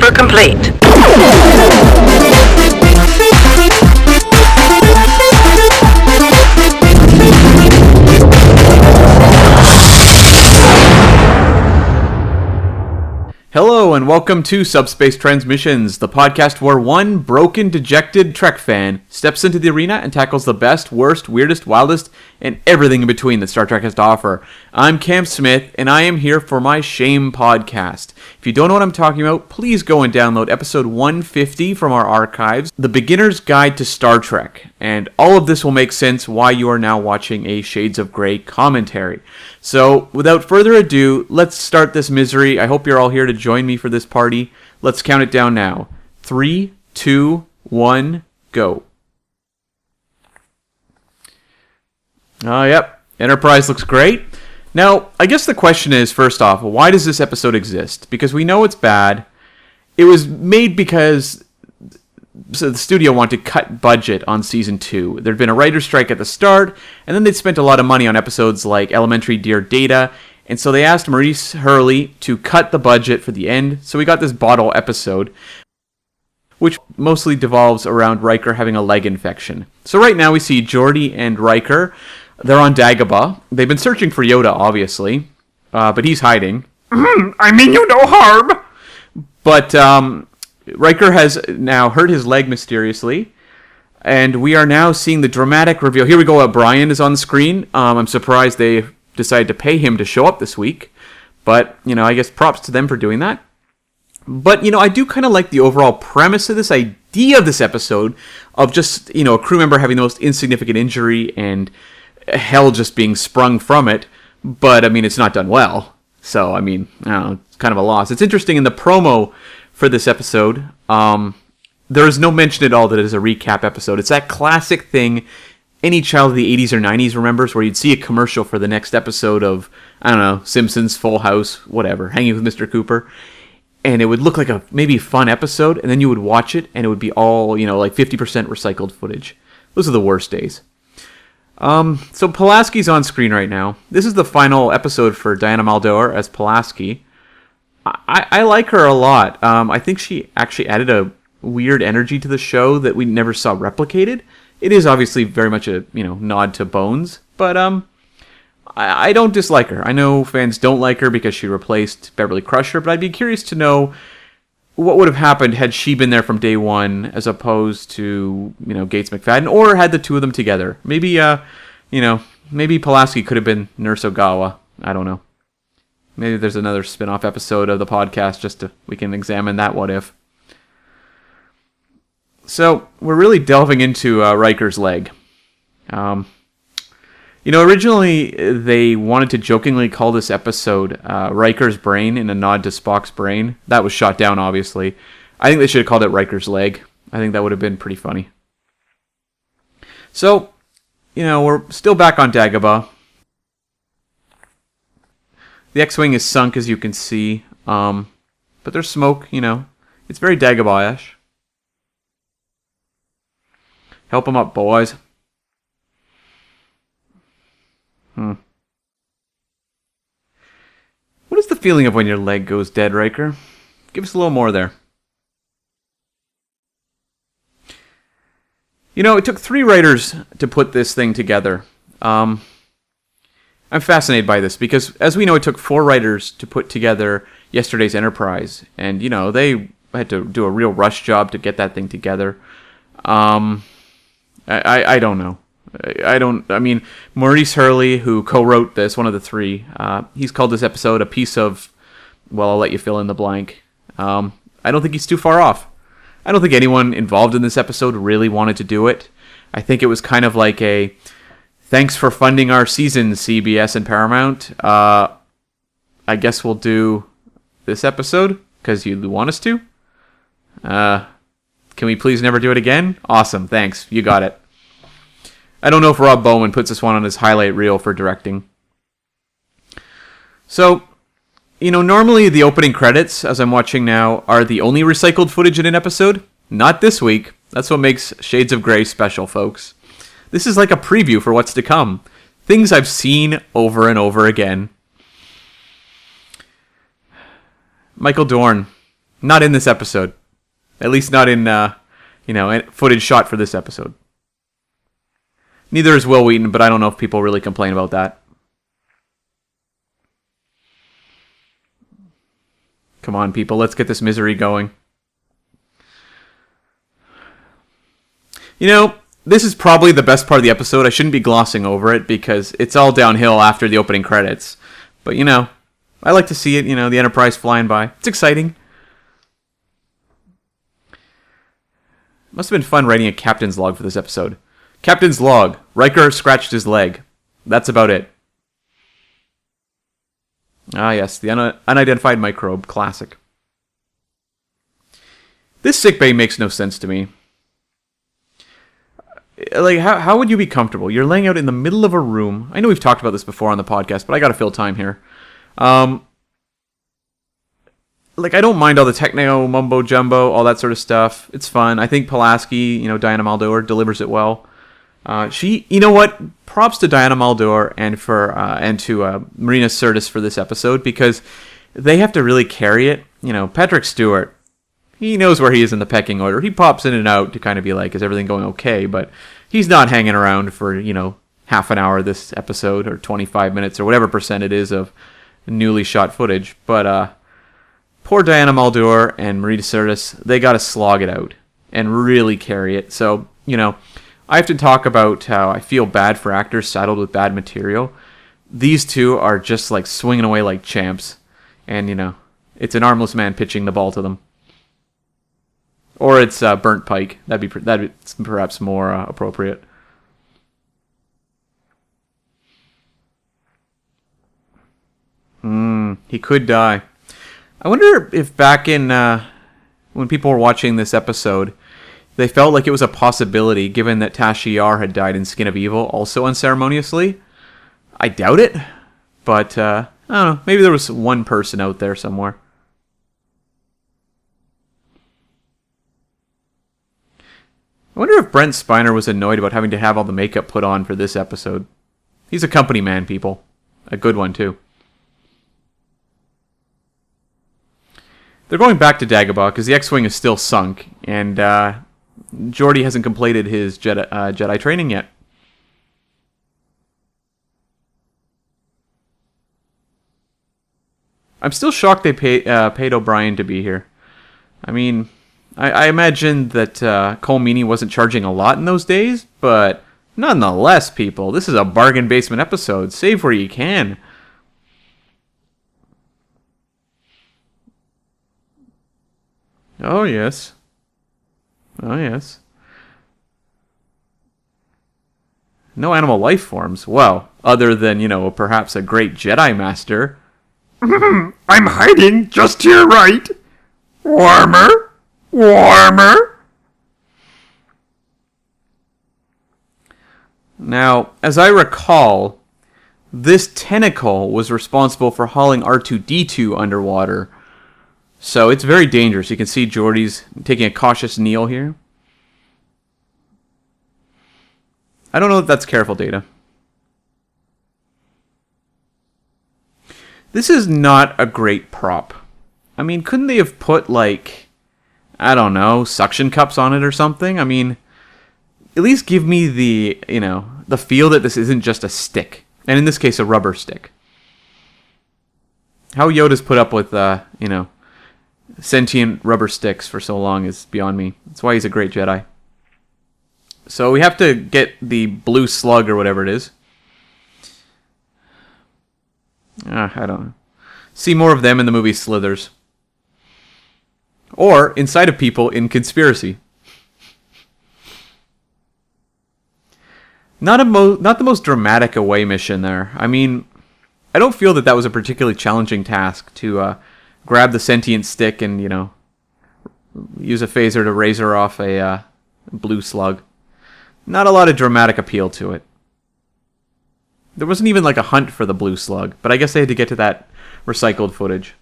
Transfer complete. Hello and welcome to Subspace Transmissions, the podcast where one broken, dejected Trek fan steps into the arena and tackles the best, worst, weirdest, wildest, and everything in between that Star Trek has to offer. I'm Cam Smith, and I am here for my Shame podcast. If you don't know what I'm talking about, please go and download episode 150 from our archives, The Beginner's Guide to Star Trek, and all of this will make sense why you are now watching a Shades of Grey commentary. So, without further ado, let's start this misery. I hope you're all here to join me for this party. Let's count it down now. 3, 2, 1, go. Yep. Enterprise looks great. Now, I guess the question is, first off, why does this episode exist? Because we know it's bad. It was made because the studio wanted to cut budget on season 2. There'd been a writer's strike at the start, and then they'd spent a lot of money on episodes like Elementary Dear Data, and so they asked Maurice Hurley to cut the budget for the end, so we got this bottle episode, which mostly devolves around Riker having a leg infection. So right now we see Geordi and Riker. They're on Dagobah. They've been searching for Yoda, obviously, but he's hiding. I mean you no harm! But Riker has now hurt his leg mysteriously, and we are now seeing the dramatic reveal. Here we go, Brian is on the screen. I'm surprised they decided to pay him to show up this week, but, I guess props to them for doing that. But, I do kind of like the overall premise of this idea of this episode, of just, a crew member having the most insignificant injury and hell just being sprung from it, but, it's not done well. So, I don't know, it's kind of a loss. It's interesting, in the promo for this episode, there is no mention at all that it is a recap episode. It's that classic thing any child of the 80s or 90s remembers, where you'd see a commercial for the next episode of, Simpsons, Full House, whatever, Hanging with Mr. Cooper, and it would look like a maybe fun episode, and then you would watch it, and it would be all, like 50% recycled footage. Those are the worst days. So Pulaski's on screen right now. This is the final episode for Diana Muldaur as Pulaski. I like her a lot. I think she actually added a weird energy to the show that we never saw replicated. It is obviously very much a, nod to Bones, but I don't dislike her. I know fans don't like her because she replaced Beverly Crusher, but I'd be curious to know what would have happened had she been there from day one as opposed to, Gates McFadden, or had the two of them together. Maybe, maybe Pulaski could have been Nurse Ogawa. I don't know. Maybe there's another spin-off episode of the podcast we can examine that what if. So, we're really delving into Riker's leg. Originally they wanted to jokingly call this episode Riker's Brain in a nod to Spock's brain. That was shot down, obviously. I think they should have called it Riker's Leg. I think that would have been pretty funny. So, we're still back on Dagobah. The X-Wing is sunk, as you can see. But there's smoke, It's very Dagobah-ish. Help him up, boys. What is the feeling of when your leg goes dead, Riker? Give us a little more there. It took 3 writers to put this thing together. I'm fascinated by this because, as we know, it took 4 writers to put together yesterday's Enterprise. And, they had to do a real rush job to get that thing together. I don't know. Maurice Hurley, who co-wrote this, one of the 3, he's called this episode a piece of, well, I'll let you fill in the blank. I don't think he's too far off. I don't think anyone involved in this episode really wanted to do it. I think it was kind of like a, thanks for funding our season, CBS and Paramount. I guess we'll do this episode, because you want us to. Can we please never do it again? Awesome, thanks. You got it. I don't know if Rob Bowman puts this one on his highlight reel for directing. So, normally the opening credits, as I'm watching now, are the only recycled footage in an episode. Not this week. That's what makes Shades of Grey special, folks. This is like a preview for what's to come. Things I've seen over and over again. Michael Dorn. Not in this episode. At least not in, footage shot for this episode. Neither is Will Wheaton, but I don't know if people really complain about that. Come on, people, let's get this misery going. This is probably the best part of the episode. I shouldn't be glossing over it because it's all downhill after the opening credits. But, I like to see it, the Enterprise flying by. It's exciting. Must have been fun writing a captain's log for this episode. Captain's log. Riker scratched his leg. That's about it. Ah, yes, the unidentified microbe. Classic. This sickbay makes no sense to me. Like, how would you be comfortable? You're laying out in the middle of a room. I know we've talked about this before on the podcast, but I gotta fill time here. I don't mind all the techno, mumbo jumbo, all that sort of stuff. It's fun. I think Pulaski, Diana Muldaur, delivers it well. Props to Diana Muldaur and to Marina Sirtis for this episode because they have to really carry it. Patrick Stewart, he knows where he is in the pecking order. He pops in and out to kind of be like, is everything going okay? But he's not hanging around for, half an hour this episode or 25 minutes or whatever percent it is of newly shot footage. But poor Diana Muldaur and Marina Sirtis, they got to slog it out and really carry it. So, I have to talk about how I feel bad for actors saddled with bad material. These two are just like swinging away like champs. And, it's an armless man pitching the ball to them. Or it's Burnt Pike. That'd be perhaps more appropriate. He could die. I wonder if back in when people were watching this episode, they felt like it was a possibility, given that Tasha Yar had died in Skin of Evil, also unceremoniously. I doubt it, but I don't know. Maybe there was one person out there somewhere. I wonder if Brent Spiner was annoyed about having to have all the makeup put on for this episode. He's a company man, people. A good one, too. They're going back to Dagobah because the X-Wing is still sunk, and Geordi hasn't completed his Jedi training yet. I'm still shocked they paid O'Brien to be here. I mean, I imagine that Cole Meany wasn't charging a lot in those days, but nonetheless, people, this is a bargain basement episode. Save where you can. Oh, yes. Oh, yes. No animal life forms. Well, other than, perhaps a great Jedi Master. I'm hiding just to your right. Warmer. Warmer. Now, as I recall, this tentacle was responsible for hauling R2-D2 underwater. So it's very dangerous. You can see Geordi's taking a cautious kneel here. I don't know if that's careful data. This is not a great prop. I mean, couldn't they have put, I don't know, suction cups on it or something? I mean, at least give me the, the feel that this isn't just a stick. And in this case, a rubber stick. How Yoda's put up with, sentient rubber sticks for so long is beyond me. That's why he's a great Jedi. So we have to get the blue slug or whatever it is. I don't know. See more of them in the movie Slithers. Or inside of people in Conspiracy. Not the most dramatic away mission there. I mean, I don't feel that was a particularly challenging task to grab the sentient stick and, use a phaser to razor off a blue slug. Not a lot of dramatic appeal to it. There wasn't even a hunt for the blue slug, but I guess they had to get to that recycled footage.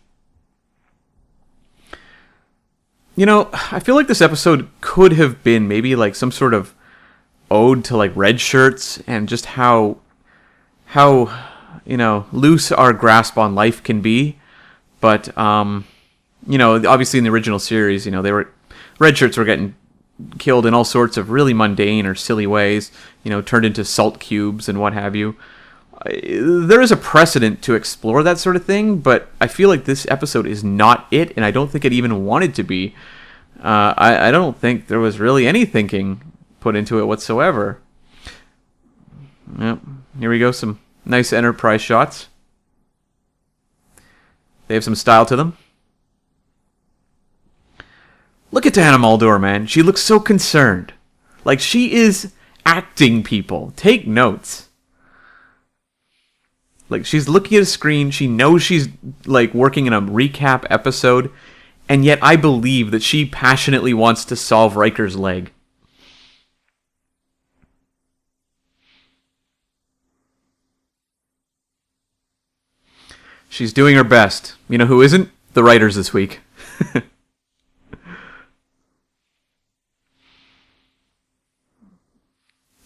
I feel like this episode could have been maybe some sort of ode to red shirts and just how loose our grasp on life can be. But Obviously in the original series, red shirts were getting killed in all sorts of really mundane or silly ways, turned into salt cubes and what have you. There is a precedent to explore that sort of thing, but I feel like this episode is not it, and I don't think it even wanted to be. I don't think there was really any thinking put into it whatsoever. Yep. Here we go, some nice Enterprise shots. They have some style to them. Look at Dana Muldaur, man. She looks so concerned. Like she is acting, people. Take notes. Like she's looking at a screen. She knows she's like working in a recap episode. And yet I believe that she passionately wants to solve Riker's leg. She's doing her best. You know who isn't? The writers this week.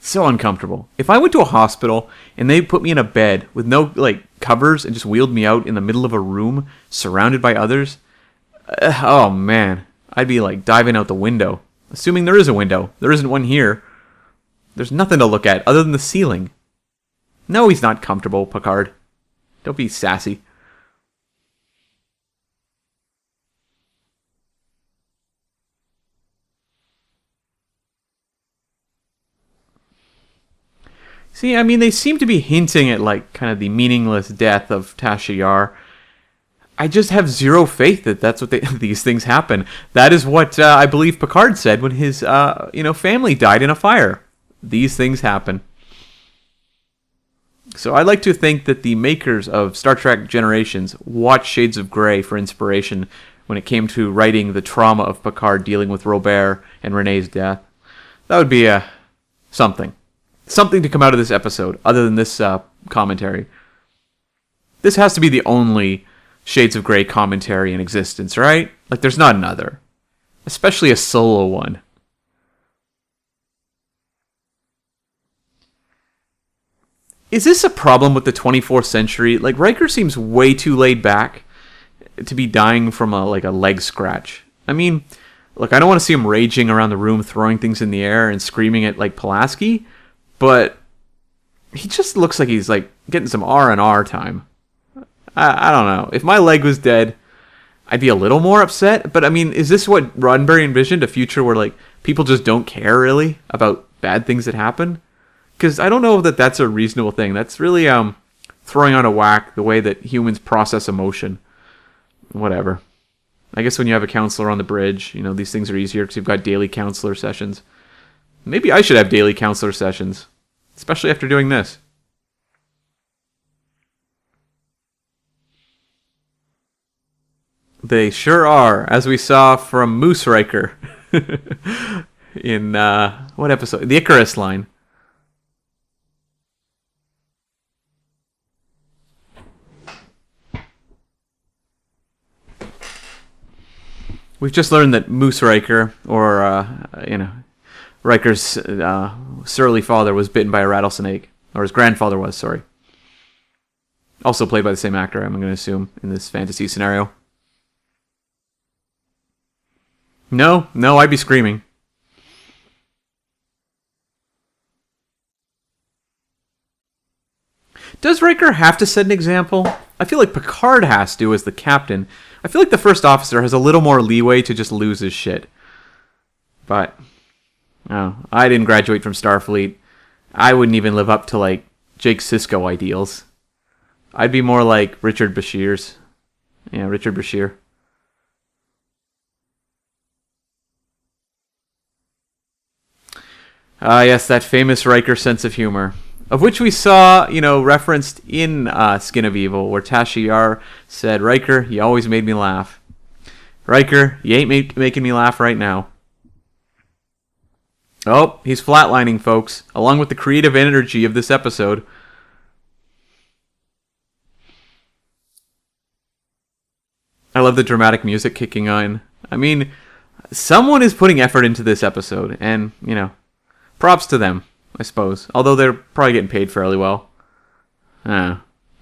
So uncomfortable. If I went to a hospital and they put me in a bed with no covers and just wheeled me out in the middle of a room surrounded by others, oh man, I'd be diving out the window. Assuming there is a window. There isn't one here. There's nothing to look at other than the ceiling. No, he's not comfortable, Picard. Don't be sassy. See, I mean, they seem to be hinting at kind of the meaningless death of Tasha Yar. I just have zero faith that that's what these things happen. That is what I believe Picard said when his family died in a fire. These things happen. So I like to think that the makers of Star Trek Generations watched Shades of Grey for inspiration when it came to writing the trauma of Picard dealing with Robert and Renee's death. That would be something. Something to come out of this episode, other than this commentary. This has to be the only Shades of Grey commentary in existence, right? There's not another. Especially a solo one. Is this a problem with the 24th century? Riker seems way too laid back to be dying from a leg scratch. I mean, I don't want to see him raging around the room, throwing things in the air and screaming at Pulaski. But he just looks like he's getting some R&R time. I don't know. If my leg was dead, I'd be a little more upset. But I mean, is this what Roddenberry envisioned? A future where people just don't care really about bad things that happen? Because I don't know that that's a reasonable thing. That's really throwing out of whack the way that humans process emotion. Whatever. I guess when you have a counselor on the bridge, these things are easier because you've got daily counselor sessions. Maybe I should have daily counselor sessions, especially after doing this. They sure are, as we saw from Moose Riker in, what episode? The Icarus line. We've just learned that Moose Riker, or, Riker's surly father was bitten by a rattlesnake. Or his grandfather was, sorry. Also played by the same actor, I'm going to assume, in this fantasy scenario. No, I'd be screaming. Does Riker have to set an example? I feel like Picard has to as the captain. I feel like the first officer has a little more leeway to just lose his shit. But... oh, I didn't graduate from Starfleet. I wouldn't even live up to, Jake Sisko ideals. I'd be more like Richard Bashir's. Yeah, Richard Bashir. Yes, that famous Riker sense of humor. Of which we saw, referenced in Skin of Evil, where Tasha Yar said, "Riker, you always made me laugh. Riker, you ain't making me laugh right now." Oh, he's flatlining, folks, along with the creative energy of this episode. I love the dramatic music kicking on. I mean, someone is putting effort into this episode, and, props to them, I suppose. Although they're probably getting paid fairly well. I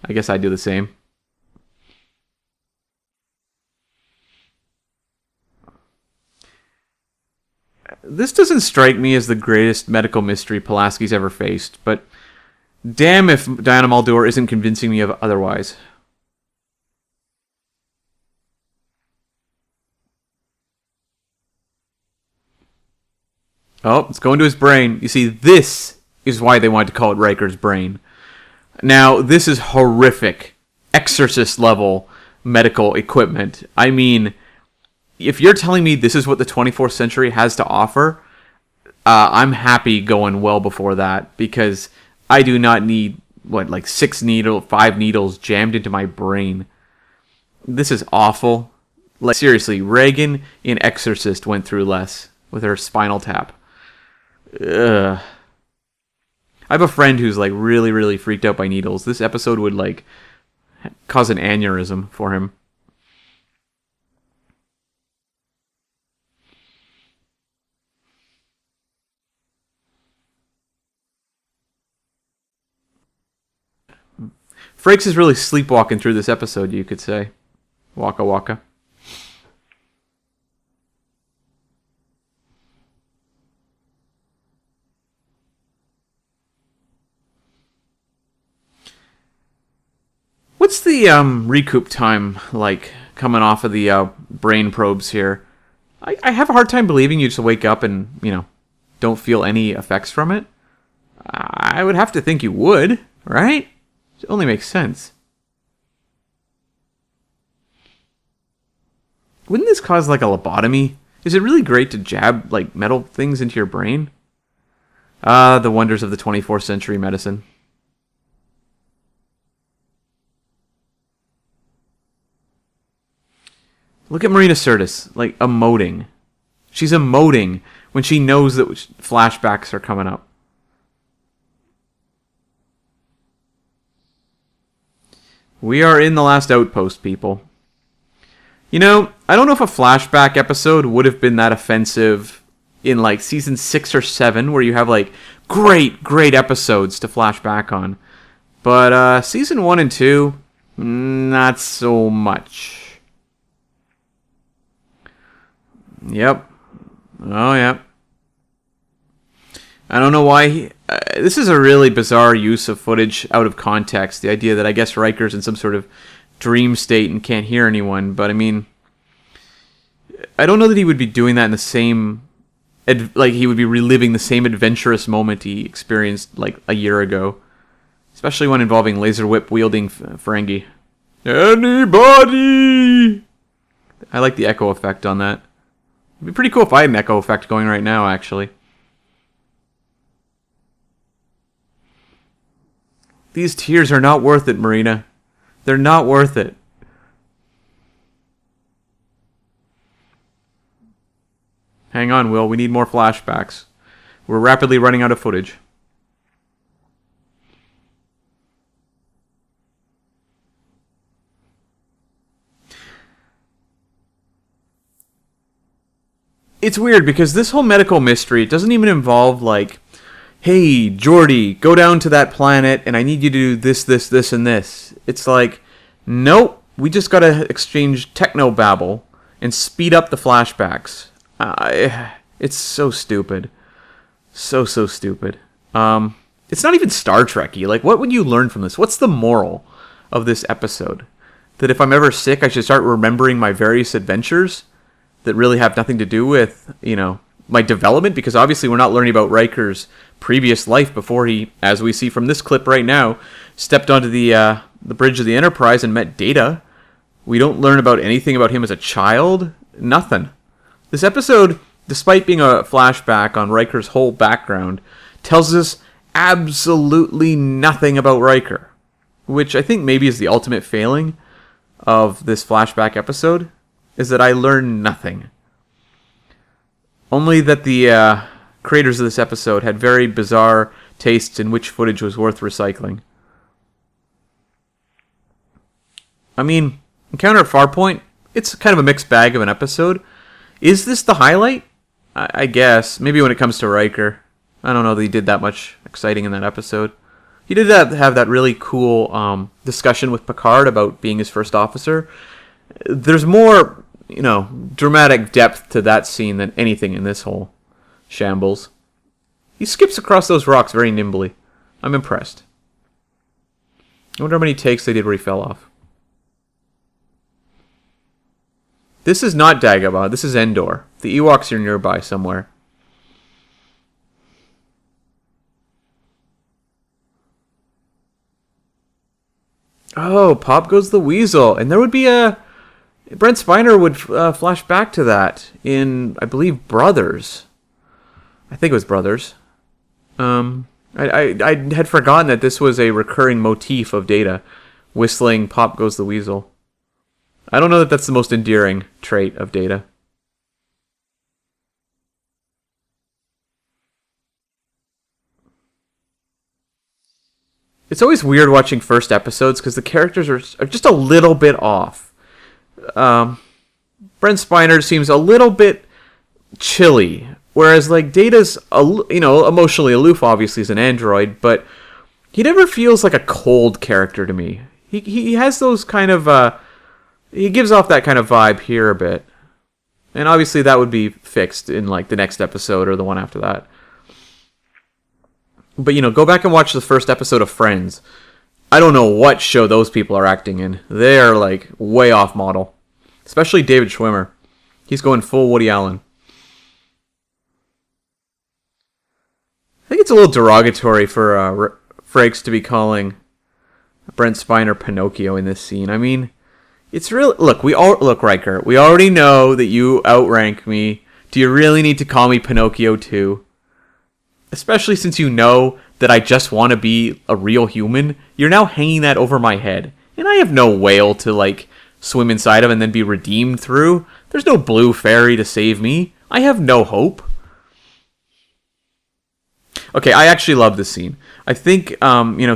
guess I'd do the same. This doesn't strike me as the greatest medical mystery Pulaski's ever faced, but damn if Diana Muldaur isn't convincing me of otherwise. Oh, it's going to his brain. You see, this is why they wanted to call it Riker's brain. Now, this is horrific, exorcist level medical equipment. I mean, if you're telling me this is what the 24th century has to offer, I'm happy going well before that, because I do not need, like 5 needles jammed into my brain. This is awful. Like, seriously, Reagan in Exorcist went through less with her spinal tap. Ugh. I have a friend who's like really, really freaked out by needles. This episode would like cause an aneurysm for him. Frakes is really sleepwalking through this episode, you could say. Waka waka. What's the recoup time like coming off of the brain probes here? I have a hard time believing you just wake up and, don't feel any effects from it. I would have to think you would, right? It only makes sense. Wouldn't this cause like a lobotomy? Is it really great to jab like metal things into your brain? The wonders of the 24th century medicine. Look at Marina Sirtis, like, emoting. She's emoting when she knows that flashbacks are coming up. We are in the last outpost, people. I don't know if a flashback episode would have been that offensive in, like, season 6 or 7, where you have, like, great episodes to flash back on. But, season 1 and 2, not so much. Yep. Oh, yeah. I don't know why this is a really bizarre use of footage out of context. The idea that I guess Riker's in some sort of dream state and can't hear anyone. But, I mean, I don't know that he would be doing that in the same... like, he would be reliving the same adventurous moment he experienced, like, a year ago. Especially one involving laser whip-wielding Ferengi. Anybody! I like the echo effect on that. It'd be pretty cool if I had an echo effect going right now, actually. These tears are not worth it, Marina. They're not worth it. Hang on, Will. We need more flashbacks. We're rapidly running out of footage. It's weird because this whole medical mystery doesn't even involve like, hey, Geordi, go down to that planet and I need you to do this, this, and this. It's like, nope, we just gotta exchange technobabble and speed up the flashbacks. It's so stupid. So stupid. It's not even Star Trek-y. Like, what would you learn from this? What's the moral of this episode? That if I'm ever sick, I should start remembering my various adventures that really have nothing to do with, my development? Because obviously we're not learning about Riker's previous life before he, as we see from this clip right now, stepped onto the bridge of the Enterprise and met Data. We don't learn about anything about him as a child. Nothing. This episode, despite being a flashback on Riker's whole background, tells us absolutely nothing about Riker, which I think maybe is the ultimate failing of this flashback episode, is that I learned nothing. Only that the creators of this episode had very bizarre tastes in which footage was worth recycling. I mean, Encounter at Farpoint, it's kind of a mixed bag of an episode. Is this the highlight? I guess. Maybe when it comes to Riker. I don't know that he did that much exciting in that episode. He did have that really cool discussion with Picard about being his first officer. There's more, dramatic depth to that scene than anything in this whole shambles. He skips across those rocks very nimbly. I'm impressed. I wonder how many takes they did where he fell off. This is not Dagobah. This is Endor. The Ewoks are nearby somewhere. Oh, Pop Goes the Weasel. And there would be a... Brent Spiner would flash back to that in, I believe, Brothers. I think it was Brothers. I had forgotten that this was a recurring motif of Data, whistling Pop Goes the Weasel. I don't know that that's the most endearing trait of Data. It's always weird watching first episodes because the characters are just a little bit off. Brent Spiner seems a little bit chilly, whereas like Data's emotionally aloof. Obviously, as an android, but he never feels like a cold character to me. He has those kind of he gives off that kind of vibe here a bit, and obviously that would be fixed in like the next episode or the one after that. But go back and watch the first episode of Friends. I don't know what show those people are acting in. They're like way off model. Especially David Schwimmer. He's going full Woody Allen. I think it's a little derogatory for Frakes to be calling Brent Spiner Pinocchio in this scene. I mean, it's real. Look, Riker. We already know that you outrank me. Do you really need to call me Pinocchio too? Especially since you know that I just want to be a real human. You're now hanging that over my head. And I have no whale to, like, swim inside of and then be redeemed through. There's no blue fairy to save me. I have no hope. Okay, I actually love this scene. I think,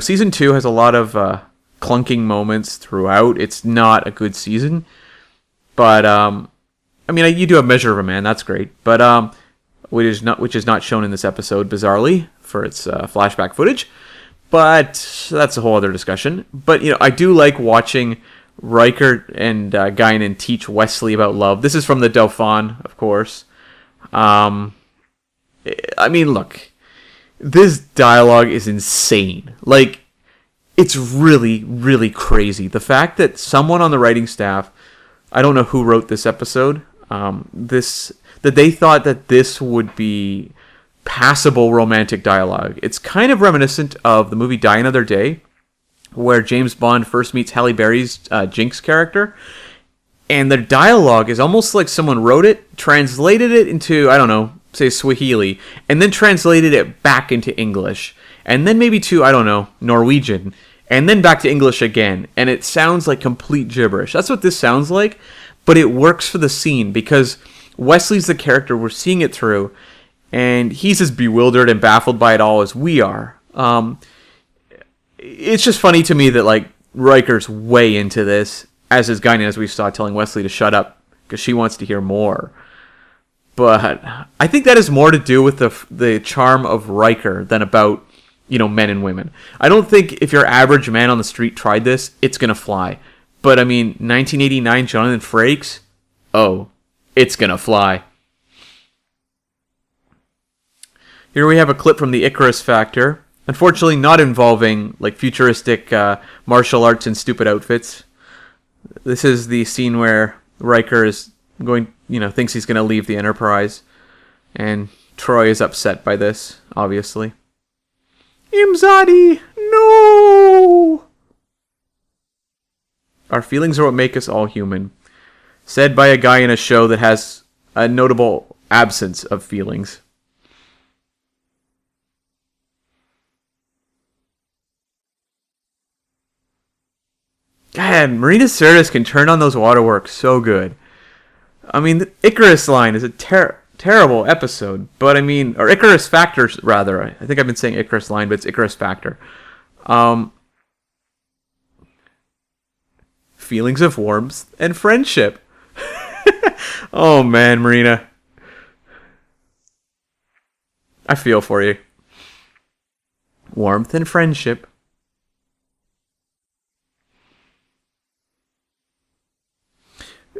Season 2 has a lot of clunking moments throughout. It's not a good season. But, you do have Measure of a Man. That's great. But, which is not shown in this episode, bizarrely, for its flashback footage. But that's a whole other discussion. But, I do like watching Riker and Guinan teach Wesley about love. This is from the Dauphin, of course. Look, this dialogue is insane. Like, it's really, really crazy. The fact that someone on the writing staff, I don't know who wrote this episode, that they thought that this would be passable romantic dialogue. It's kind of reminiscent of the movie Die Another Day, where James Bond first meets Halle Berry's Jinx character. And the dialogue is almost like someone wrote it, translated it into, I don't know, say Swahili, and then translated it back into English. And then maybe to, I don't know, Norwegian. And then back to English again. And it sounds like complete gibberish. That's what this sounds like. But it works for the scene because Wesley's the character we're seeing it through, and he's as bewildered and baffled by it all as we are. It's just funny to me that like Riker's way into this, as is Guinan, as we saw, telling Wesley to shut up because she wants to hear more. But I think that has more to do with the charm of Riker than about men and women. I don't think if your average man on the street tried this, it's gonna fly. But 1989 Jonathan Frakes, it's gonna fly. Here we have a clip from the Icarus Factor. Unfortunately, not involving like futuristic martial arts and stupid outfits. This is the scene where Riker is thinks he's gonna leave the Enterprise, and Troy is upset by this, obviously. Imzadi, no! Our feelings are what make us all human. Said by a guy in a show that has a notable absence of feelings. God, Marina Sirtis can turn on those waterworks so good. The Icarus line is a terrible episode, but or Icarus Factor, rather. I think I've been saying Icarus line, but it's Icarus Factor. Feelings of warmth and friendship. Oh man, Marina. I feel for you. Warmth and friendship.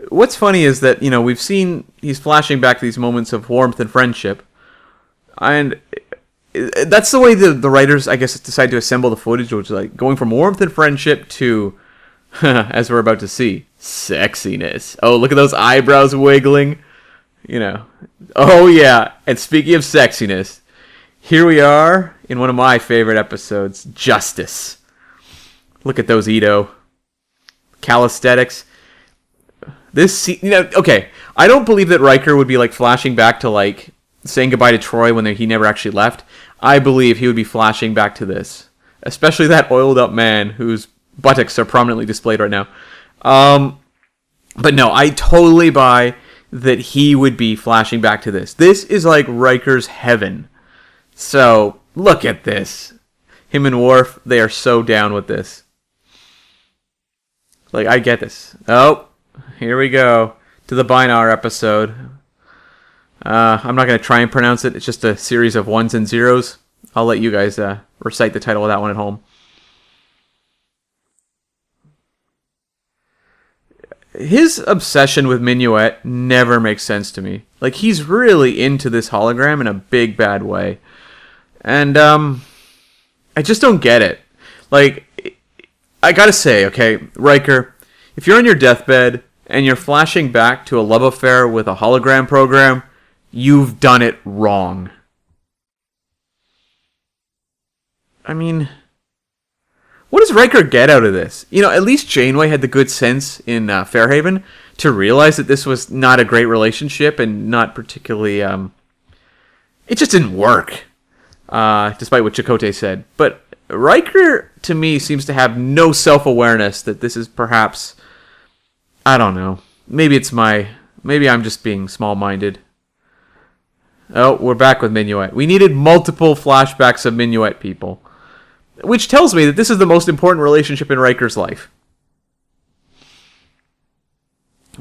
What's funny is that, we've seen he's flashing back to these moments of warmth and friendship, And that's the way the writers, I guess, decide to assemble the footage, which is like going from warmth and friendship to, as we're about to see, sexiness. Oh, look at those eyebrows wiggling. You know. Oh, yeah. And speaking of sexiness, here we are in one of my favorite episodes, Justice. Look at those Ito. Calisthenics. This scene, okay. I don't believe that Riker would be like flashing back to like saying goodbye to Troy when he never actually left. I believe he would be flashing back to this. Especially that oiled up man whose buttocks are prominently displayed right now. But no, I totally buy that he would be flashing back to this. This is like Riker's heaven. So, look at this. Him and Worf, they are so down with this. Like, I get this. Oh, here we go. To the Binar episode. I'm not going to try and pronounce it. It's just a series of ones and zeros. I'll let you guys recite the title of that one at home. His obsession with Minuet never makes sense to me. Like, he's really into this hologram in a big bad way. And, I just don't get it. Like, I gotta say, okay, Riker, if you're on your deathbed and you're flashing back to a love affair with a hologram program, you've done it wrong. I mean, what does Riker get out of this? At least Janeway had the good sense in Fairhaven to realize that this was not a great relationship and not particularly, it just didn't work, despite what Chakotay said. But Riker, to me, seems to have no self-awareness that this is perhaps, I don't know, maybe I'm just being small-minded. Oh, we're back with Minuet. We needed multiple flashbacks of Minuet, people. Which tells me that this is the most important relationship in Riker's life.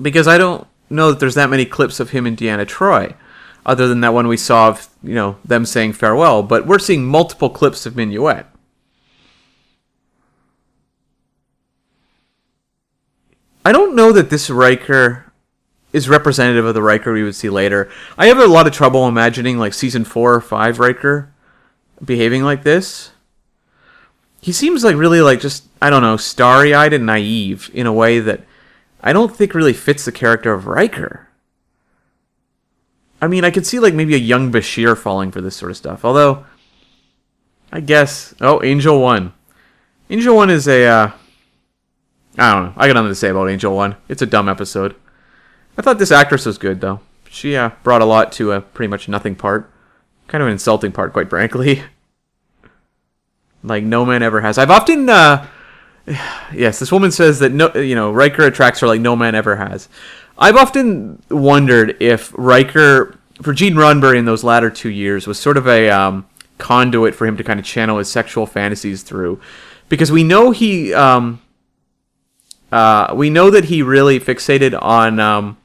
Because I don't know that there's that many clips of him and Deanna Troi, other than that one we saw of, them saying farewell, but we're seeing multiple clips of Minuet. I don't know that this Riker is representative of the Riker we would see later. I have a lot of trouble imagining like season 4 or 5 Riker behaving like this. He seems like really like just, I don't know, starry-eyed and naive in a way that I don't think really fits the character of Riker. I mean, I could see like maybe a young Bashir falling for this sort of stuff. Although, I guess, Angel 1. Angel 1 is I don't know. I got nothing to say about Angel 1. It's a dumb episode. I thought this actress was good, though. She brought a lot to a pretty much nothing part. Kind of an insulting part, quite frankly. Like no man ever has. I've often, yes, this woman says that Riker attracts her like no man ever has. I've often wondered if Riker, for Gene Roddenberry in those latter 2 years, was sort of a conduit for him to kind of channel his sexual fantasies through, because we know he, we know that he really fixated on.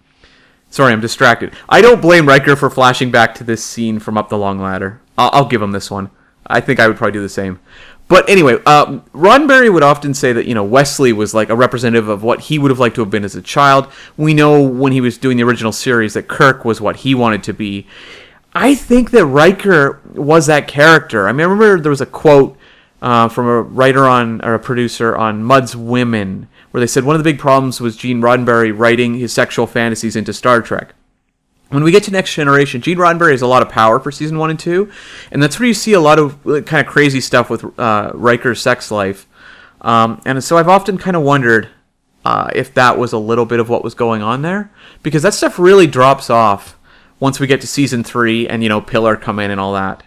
Sorry, I'm distracted. I don't blame Riker for flashing back to this scene from Up the Long Ladder. I'll give him this one. I think I would probably do the same. But anyway, Roddenberry would often say that, Wesley was like a representative of what he would have liked to have been as a child. We know when he was doing the original series that Kirk was what he wanted to be. I think that Riker was that character. I mean, I remember there was a quote from a writer or a producer on Mudd's Women, where they said one of the big problems was Gene Roddenberry writing his sexual fantasies into Star Trek. When we get to Next Generation, Gene Roddenberry has a lot of power for season 1 and 2, and that's where you see a lot of kind of crazy stuff with Riker's sex life. And so I've often kind of wondered if that was a little bit of what was going on there, because that stuff really drops off once we get to season 3 and, Pillar come in and all that.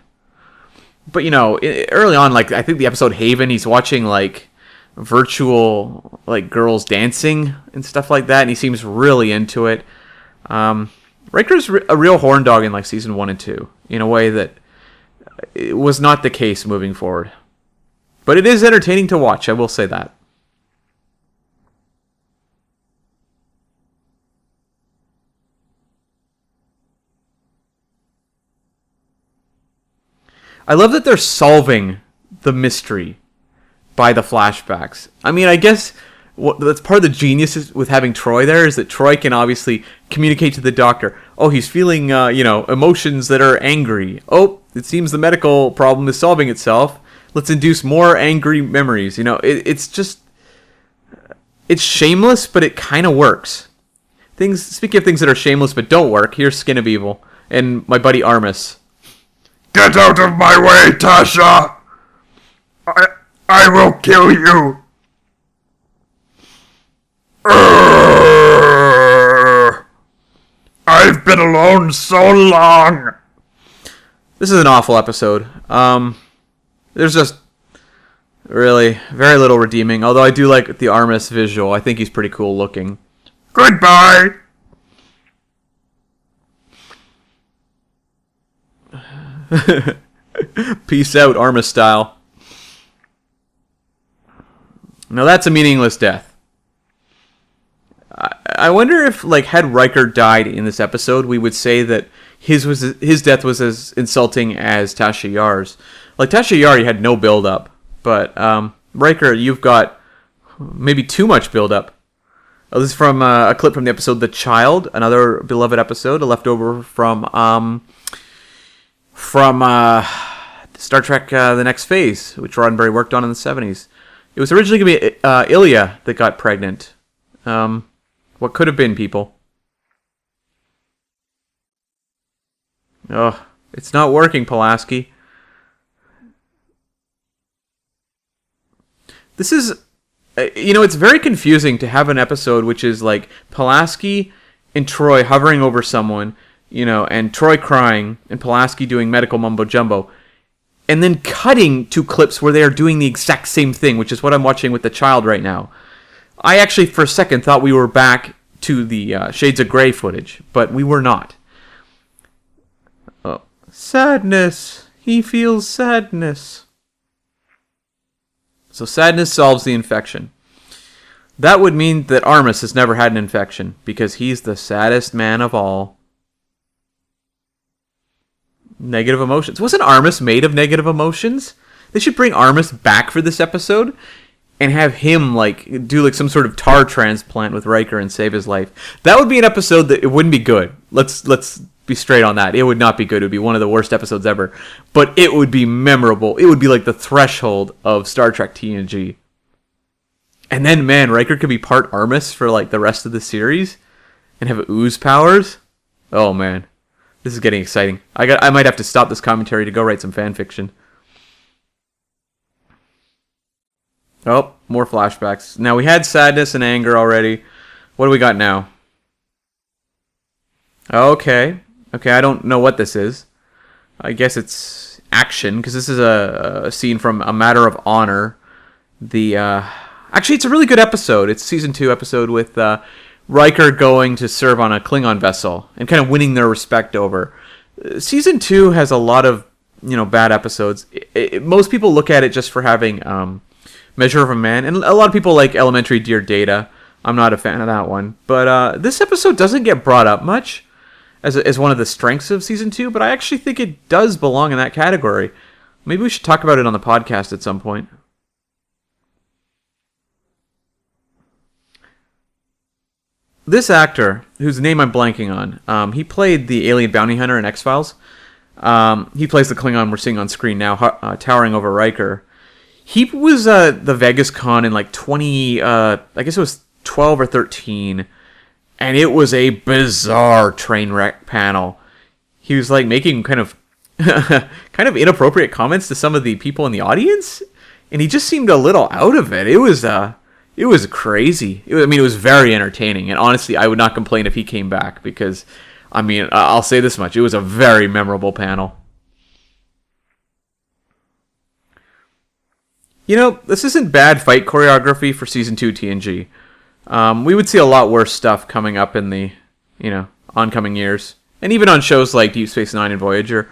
But, early on, like, I think the episode Haven, he's watching, like, virtual, like, girls dancing and stuff like that, and he seems really into it. Riker's a real horn dog in like season 1 and 2 in a way that it was not the case moving forward. But it is entertaining to watch, I will say that. I love that they're solving the mystery by the flashbacks. I mean, I guess that's part of the genius with having Troy there, is that Troy can obviously communicate to the Doctor. Oh, he's feeling, emotions that are angry. Oh, it seems the medical problem is solving itself. Let's induce more angry memories. It's just, it's shameless, but it kind of works. Speaking of things that are shameless but don't work, here's Skin of Evil and my buddy Armus. Get out of my way, Tasha! I will kill you! I've been alone so long! This is an awful episode. There's just really very little redeeming, although I do like the Armus visual. I think he's pretty cool looking. Goodbye! Peace out, Armus style. Now that's a meaningless death. I wonder if, had Riker died in this episode, we would say that his death was as insulting as Tasha Yar's. Tasha Yar, had no build-up, but Riker, you've got maybe too much build-up. Oh, this is from a clip from the episode The Child, another beloved episode, a leftover from Star Trek The Next Phase, which Roddenberry worked on in the 70s. It was originally going to be Ilya that got pregnant. What could have been, people? Oh, it's not working, Pulaski. This is, it's very confusing to have an episode which is Pulaski and Troy hovering over someone, and Troy crying, and Pulaski doing medical mumbo-jumbo, and then cutting to clips where they are doing the exact same thing, which is what I'm watching with The Child right now. I actually, for a second, thought we were back to the Shades of Grey footage, but we were not. Oh. Sadness. He feels sadness. So sadness solves the infection. That would mean that Armus has never had an infection, because he's the saddest man of all. Negative emotions. Wasn't Armus made of negative emotions? They should bring Armus back for this episode and have him do some sort of tar transplant with Riker and save his life. That would be an episode that it wouldn't be good. Let's be straight on that. It would not be good. It would be one of the worst episodes ever. But it would be memorable. It would be the threshold of Star Trek TNG. And then, man, Riker could be part Armus for the rest of the series and have ooze powers. Oh man, this is getting exciting. I might have to stop this commentary to go write some fan fiction. Oh, more flashbacks. Now we had sadness and anger already. What do we got now? Okay, I don't know what this is. I guess it's action, because this is a scene from A Matter of Honor. Actually, it's a really good episode. It's season 2 episode with Riker going to serve on a Klingon vessel and kind of winning their respect over. Season 2 has a lot of bad episodes. Most people look at it just for having Measure of a Man, and a lot of people like Elementary Dear Data. I'm not a fan of that one, but this episode doesn't get brought up much as one of the strengths of season 2, but I actually think it does belong in that category. Maybe we should talk about it on the podcast at some point. This actor, whose name I'm blanking on, he played the alien bounty hunter in X-Files. He plays the Klingon we're seeing on screen now, towering over Riker. He was the Vegas Con in 20, I guess it was 12 or 13, and it was a bizarre train wreck panel. He was making kind of inappropriate comments to some of the people in the audience, and he just seemed a little out of it. It was crazy. It was very entertaining, and honestly, I would not complain if he came back, because, I'll say this much, it was a very memorable panel. This isn't bad fight choreography for Season 2 TNG. We would see a lot worse stuff coming up in the, oncoming years. And even on shows like Deep Space Nine and Voyager.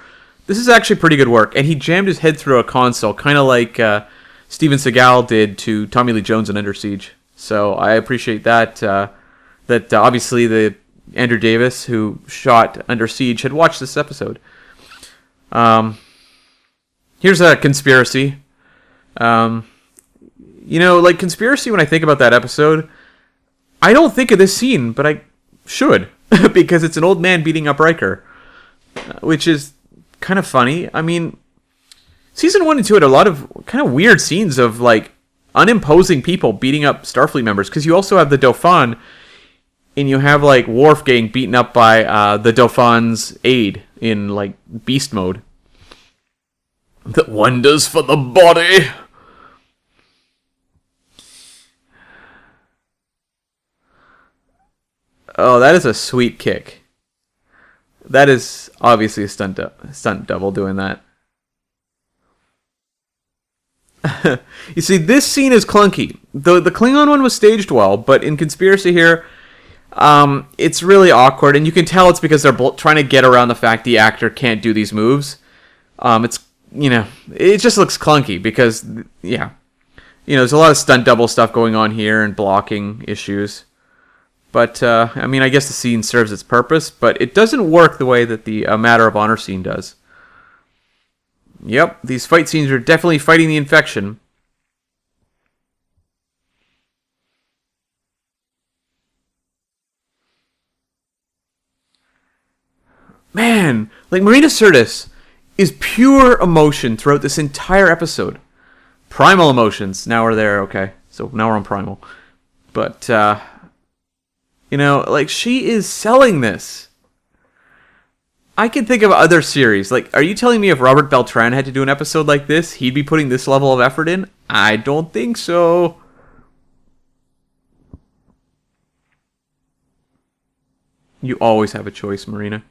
This is actually pretty good work. And he jammed his head through a console, kind of like Steven Seagal did to Tommy Lee Jones in Under Siege. So I appreciate that. Obviously the Andrew Davis, who shot Under Siege, had watched this episode. Here's a conspiracy. Conspiracy, when I think about that episode, I don't think of this scene, but I should, because it's an old man beating up Riker, which is kind of funny. I mean, season 1 and 2 had a lot of kind of weird scenes of like unimposing people beating up Starfleet members, because you also have the Dauphin, and you have like Worf getting beaten up by the Dauphin's aide in like beast mode. The wonders for the body. Oh, that is a sweet kick. That is obviously a stunt double doing that. You see, this scene is clunky. The Klingon one was staged well, but in Conspiracy here, it's really awkward, and you can tell it's because they're trying to get around the fact the actor can't do these moves. It just looks clunky because, yeah. There's a lot of stunt double stuff going on here and blocking issues. But, I guess the scene serves its purpose, but it doesn't work the way that the Matter of Honor scene does. Yep, these fight scenes are definitely fighting the infection. Man, like Marina Sirtis is pure emotion throughout this entire episode. Primal emotions. Now we're there, okay. So now we're on Primal. But, she is selling this. I can think of other series. Like, are you telling me if Robert Beltran had to do an episode like this, he'd be putting this level of effort in? I don't think so. You always have a choice, Marina.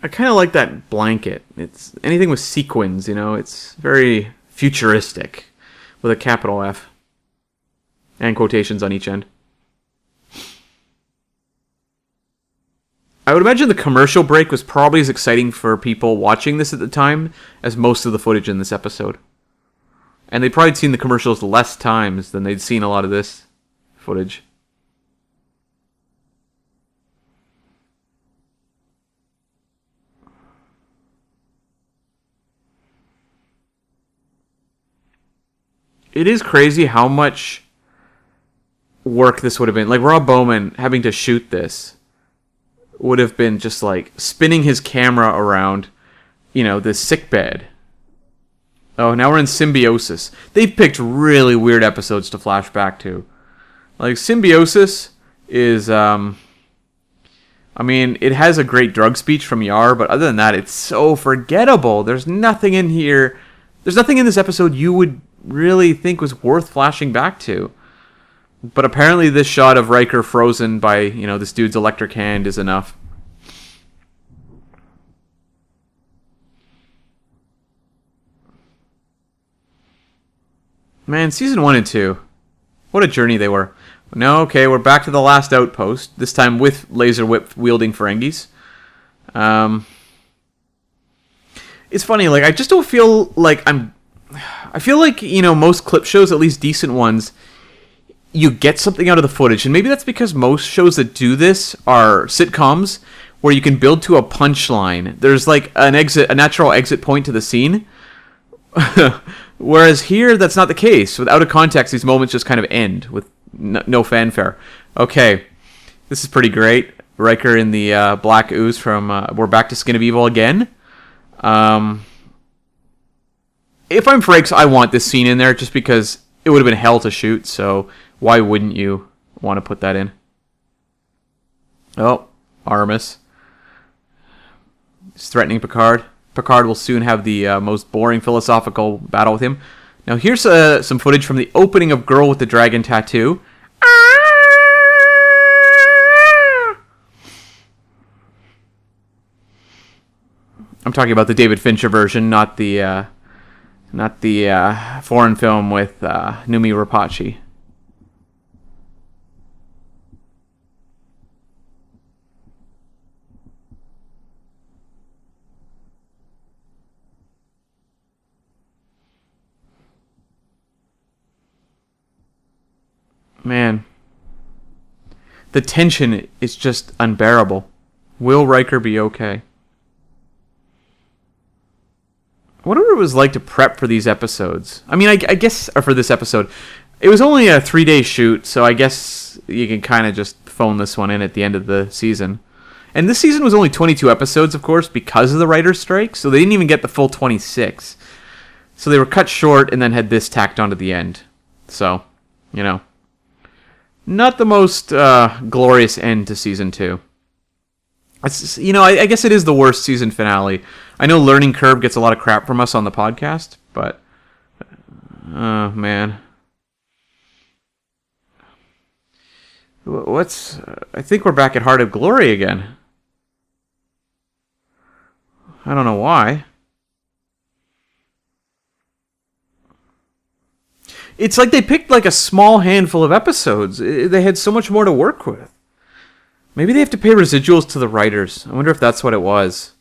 I kind of like that blanket. It's anything with sequins, it's very futuristic with a capital F and quotations on each end. I would imagine the commercial break was probably as exciting for people watching this at the time as most of the footage in this episode. And they'd probably seen the commercials less times than they'd seen a lot of this footage. It is crazy how much work this would have been. Like, Rob Bowman having to shoot this would have been just like spinning his camera around, the sick bed. Oh, now we're in Symbiosis. They've picked really weird episodes to flash back to. Like, Symbiosis is, it has a great drug speech from Yar, but other than that, it's so forgettable. There's nothing in here. There's nothing in this episode you would really think was worth flashing back to. But apparently this shot of Riker frozen by, this dude's electric hand is enough. Man, season 1 and 2. What a journey they were. No, okay, we're back to the last outpost. This time with laser whip wielding Ferengis. It's funny, like, I just don't feel like I feel like, most clip shows, at least decent ones, you get something out of the footage. And maybe that's because most shows that do this are sitcoms where you can build to a punchline. There's like a natural exit point to the scene. Whereas here, that's not the case. Without a context, these moments just kind of end with no fanfare. Okay, this is pretty great. Riker in the black ooze from We're Back to Skin of Evil again. If I'm Frakes, I want this scene in there just because it would have been hell to shoot, so why wouldn't you want to put that in? Oh, Artemis. He's threatening Picard. Picard will soon have the most boring philosophical battle with him. Now here's some footage from the opening of Girl with the Dragon Tattoo. I'm talking about the David Fincher version, not the foreign film with Numi Rapace. Man, the tension is just unbearable. Will Riker be okay? I wonder what it was like to prep for these episodes. I mean, I guess or for this episode, it was only a 3-day shoot, so I guess you can kind of just phone this one in at the end of the season. And this season was only 22 episodes, of course, because of the writer's strike, so they didn't even get the full 26. So they were cut short and then had this tacked onto the end. So, not the most glorious end to season 2. It's, I guess it is the worst season finale. I know Learning Curve gets a lot of crap from us on the podcast, but man. I think we're back at Heart of Glory again. I don't know why. It's like they picked like a small handful of episodes. They had so much more to work with. Maybe they have to pay residuals to the writers. I wonder if that's what it was.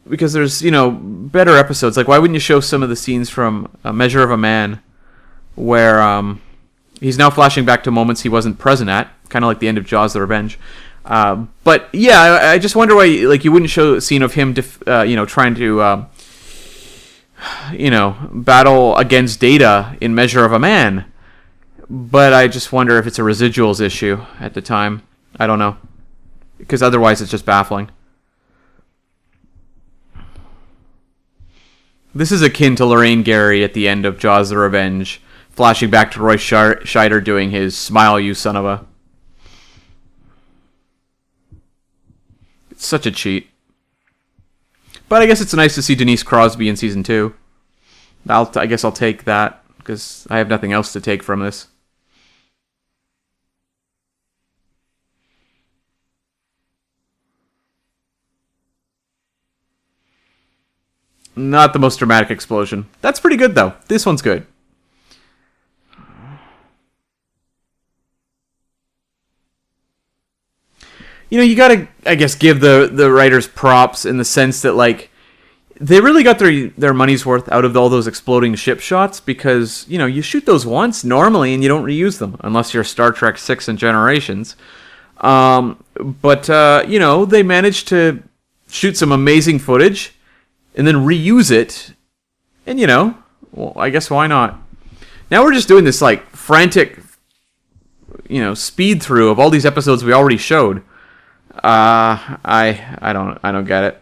Because there's, better episodes. Like, why wouldn't you show some of the scenes from A Measure of a Man where he's now flashing back to moments he wasn't present at, kind of like the end of Jaws: The Revenge. But yeah, I just wonder why you wouldn't show a scene of him trying to battle against Data in Measure of a Man. But I just wonder if it's a residuals issue at the time. I don't know. Because otherwise it's just baffling. This is akin to Lorraine Gary at the end of Jaws: The Revenge, flashing back to Roy Scheider doing his "Smile, you son of a..." It's such a cheat. But I guess it's nice to see Denise Crosby in season 2. I guess I'll take that, because I have nothing else to take from this. Not the most dramatic explosion. That's pretty good, though. This one's good. You gotta, I guess, give the writers props in the sense that, they really got their money's worth out of all those exploding ship shots because, you shoot those once normally and you don't reuse them unless you're Star Trek 6 and Generations. But they managed to shoot some amazing footage and then reuse it. And, well, I guess why not? Now we're just doing this, frantic, speed through of all these episodes we already showed. I don't get it.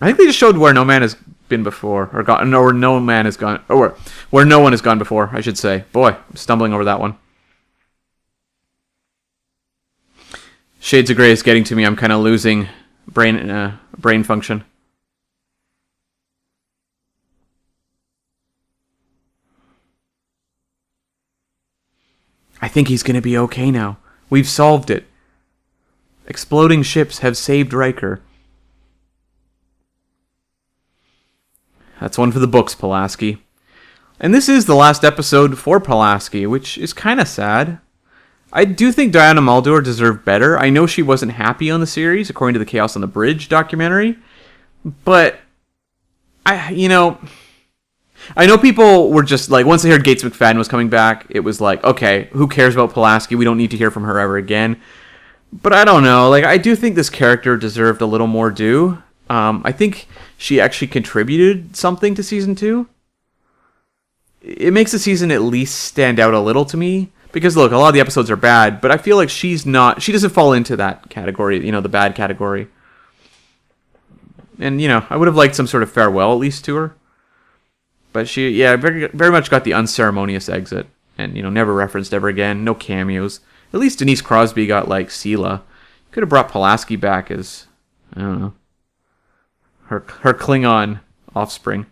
I think they just showed where no man has been before, or where no man has gone, or where no one has gone before, I should say. Boy, I'm stumbling over that one. Shades of Grey is getting to me. I'm kind of losing brain function. I think he's going to be okay now. We've solved it. Exploding ships have saved Riker. That's one for the books, Pulaski. And this is the last episode for Pulaski, which is kind of sad. I do think Diana Muldaur deserved better. I know she wasn't happy on the series, according to the Chaos on the Bridge documentary. But, I know people were just once they heard Gates McFadden was coming back, it was okay, who cares about Pulaski? We don't need to hear from her ever again. But I don't know. I do think this character deserved a little more due. I think she actually contributed something to season 2. It makes the season at least stand out a little to me. Because, look, a lot of the episodes are bad, but I feel like she doesn't fall into that category, the bad category. And, I would have liked some sort of farewell, at least, to her. But she, very, very much got the unceremonious exit. And, never referenced ever again. No cameos. At least Denise Crosby got, Sela. Could have brought Pulaski back as, I don't know, her Klingon offspring.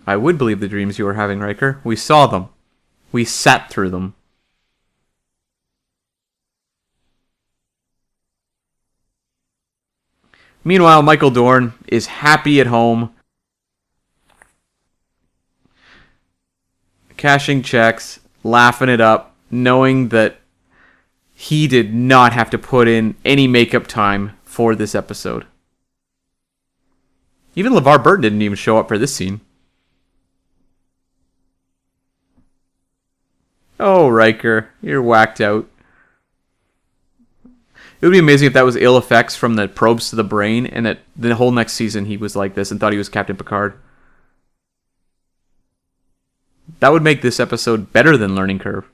I would believe the dreams you were having, Riker. We saw them. We sat through them. Meanwhile, Michael Dorn is happy at home, cashing checks, laughing it up, knowing that he did not have to put in any makeup time for this episode. Even LeVar Burton didn't even show up for this scene. Oh, Riker, you're whacked out. It would be amazing if that was ill effects from the probes to the brain, and that the whole next season he was like this and thought he was Captain Picard. That would make this episode better than Learning Curve.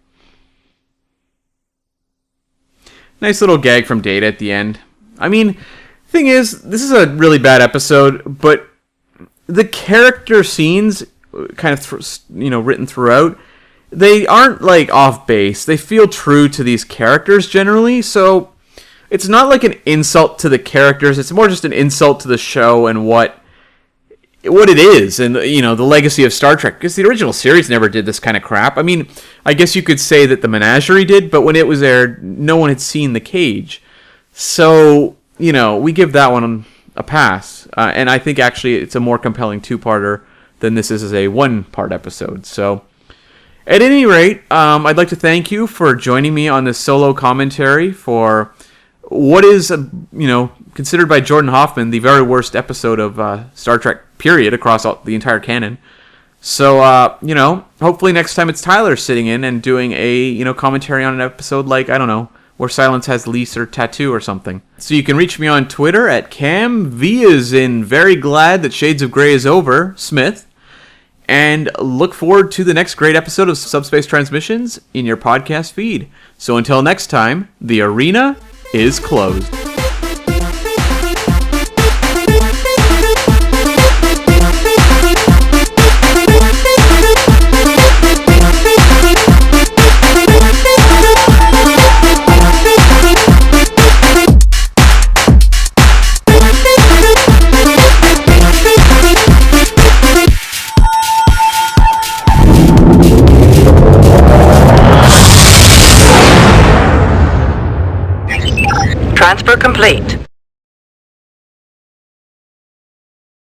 Nice little gag from Data at the end. I mean, thing is, this is a really bad episode, but the character scenes, kind of written throughout, they aren't like off base. They feel true to these characters generally, so it's not like an insult to the characters. It's more just an insult to the show and what it is, and the legacy of Star Trek. Because the original series never did this kind of crap. I mean, I guess you could say that the Menagerie did, but when it was aired, no one had seen the Cage. So we give that one a pass, and I think actually it's a more compelling two-parter than this is as a one-part episode. So, at any rate, I'd like to thank you for joining me on this solo commentary for what is, considered by Jordan Hoffman the very worst episode of Star Trek, period, across the entire canon. So, hopefully next time it's Tyler sitting in and doing a, commentary on an episode like, I don't know, where Silence has lease or tattoo or something. So you can reach me on Twitter at CamV is in very glad that Shades of Grey is over, Smith. And look forward to the next great episode of Subspace Transmissions in your podcast feed. So until next time, the arena is closed. Transfer complete.